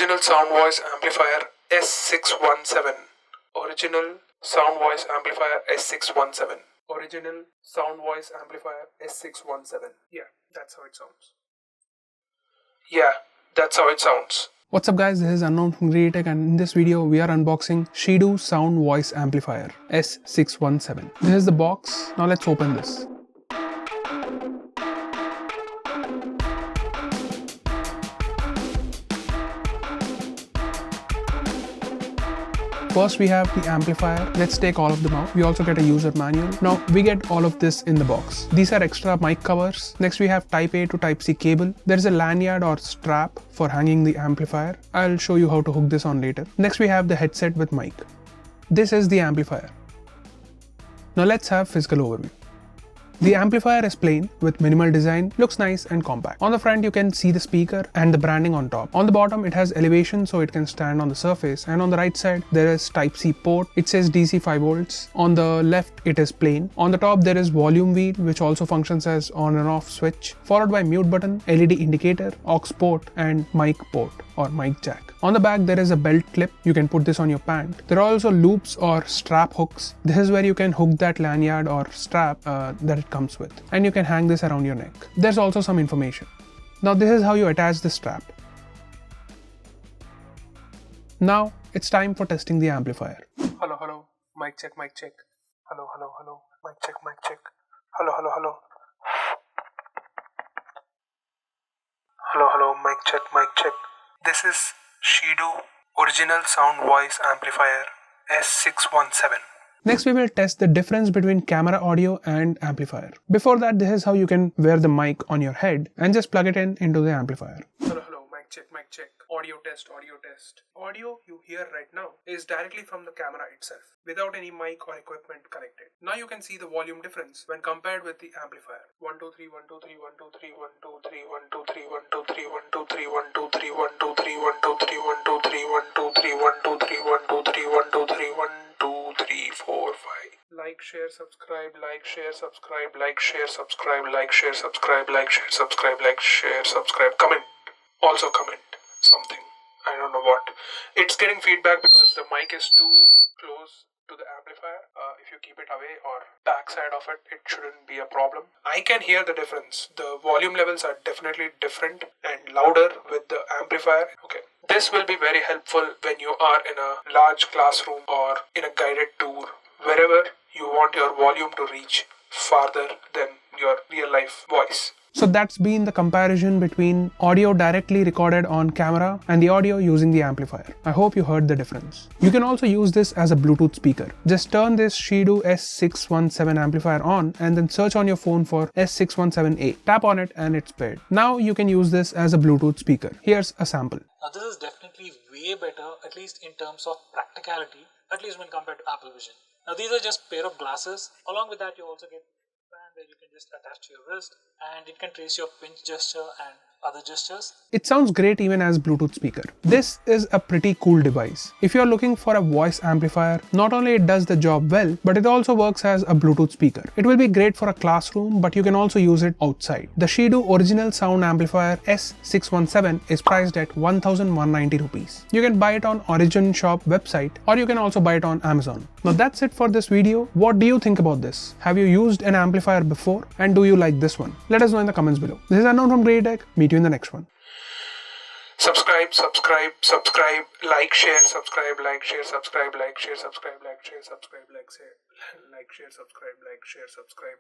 Original Sound Voice Amplifier S617. Original Sound Voice Amplifier S617. Original Sound Voice Amplifier S617. Yeah, that's how it sounds. Yeah, that's how it sounds. What's up guys, this is Unknown from GreedyTech, and in this video we are unboxing Shidu Sound Voice Amplifier S617. This is the box. Now let's open this. First we have the amplifier. Let's take all of them out. We also get a user manual. Now we get all of this in the box. These are extra mic covers. Next we have Type A to Type C cable. There is a lanyard or strap for hanging the amplifier. I'll show you how to hook this on later. Next we have the headset with mic. This is the amplifier. Now let's have physical overview. The amplifier is plain with minimal design, looks nice and compact. On the front you can see the speaker and the branding on top. On the bottom it has elevation so it can stand on the surface, and on the right side there is Type C port. It says DC 5 volts. On the left it is plain. On the top there is volume wheel which also functions as on and off switch, followed by mute button, LED indicator, aux port and mic port or mic jack. On the back there is a belt clip. You can put this on your pant. There are also loops or strap hooks. This is where you can hook that lanyard or strap that it comes with, and you can hang this around your neck. There's also some information. Now this is how you attach the strap. Now it's time for testing the amplifier. Hello, hello, mic check, mic check. Hello, hello, hello, mic check, mic check. Hello, hello, hello. Hello, hello, mic check, mic check. This is Shidu Original Sound Voice Amplifier S617. Next we will test the difference between camera audio and amplifier. Before that, this is how you can wear the mic on your head and just plug it into the amplifier. Hello, hello, mic check, mic check. Audio test, audio test. Audio you hear right now is directly from the camera itself, without any mic or equipment connected. Now you can see the volume difference when compared with the amplifier. 1 2 3 1 2 3 1 2 3 1 2 3 1 2 3 1 2 3 1 2 3 1 2 3 1 2 3 1 2 3 1 2 3 1 2 3 1 2 3 1 2 3 1 2 3 1 2 3 4 5. Like, share, subscribe, like, share, subscribe, like, share, subscribe, like, share, subscribe, like, share, subscribe, like, share, subscribe. Comment. Also comment something. I don't know what. It's getting feedback because the mic is too close to the amplifier. If you keep it away or backside of it, it shouldn't be a problem. I can hear the difference. The volume levels are definitely different and louder with the amplifier. Okay. This will be very helpful when you are in a large classroom or in a guided tour, wherever you want your volume to reach farther than your real life voice. So that's been the comparison between audio directly recorded on camera and the audio using the amplifier. I hope you heard the difference. You can also use this as a Bluetooth speaker. Just turn this Shidu S617 amplifier on and then search on your phone for S617A. Tap on it and it's paired. Now you can use this as a Bluetooth speaker. Here's a sample. Now this is definitely way better, at least in terms of practicality, at least when compared to Apple Vision. Now these are just pair of glasses. Along with that you also get where you can just attach to your wrist, and it can trace your pinch gesture and other gestures. It sounds great even as Bluetooth speaker. This is a pretty cool device. If you're looking for a voice amplifier, not only it does the job well, but it also works as a Bluetooth speaker. It will be great for a classroom, but you can also use it outside. The Shidu Original Sound Amplifier S617 is priced at 1,190 rupees. You can buy it on Origin Shop website, or you can also buy it on Amazon. Now that's it for this video. What do you think about this? Have you used an amplifier before, and do you like this one? Let us know in the comments below. This is Unknown from GreedyTech. Meet you in the next one. Subscribe, subscribe, subscribe, like, share, subscribe, like, share, subscribe, like, share, subscribe, like, share, subscribe, like, share, like, share, subscribe, like, share, subscribe.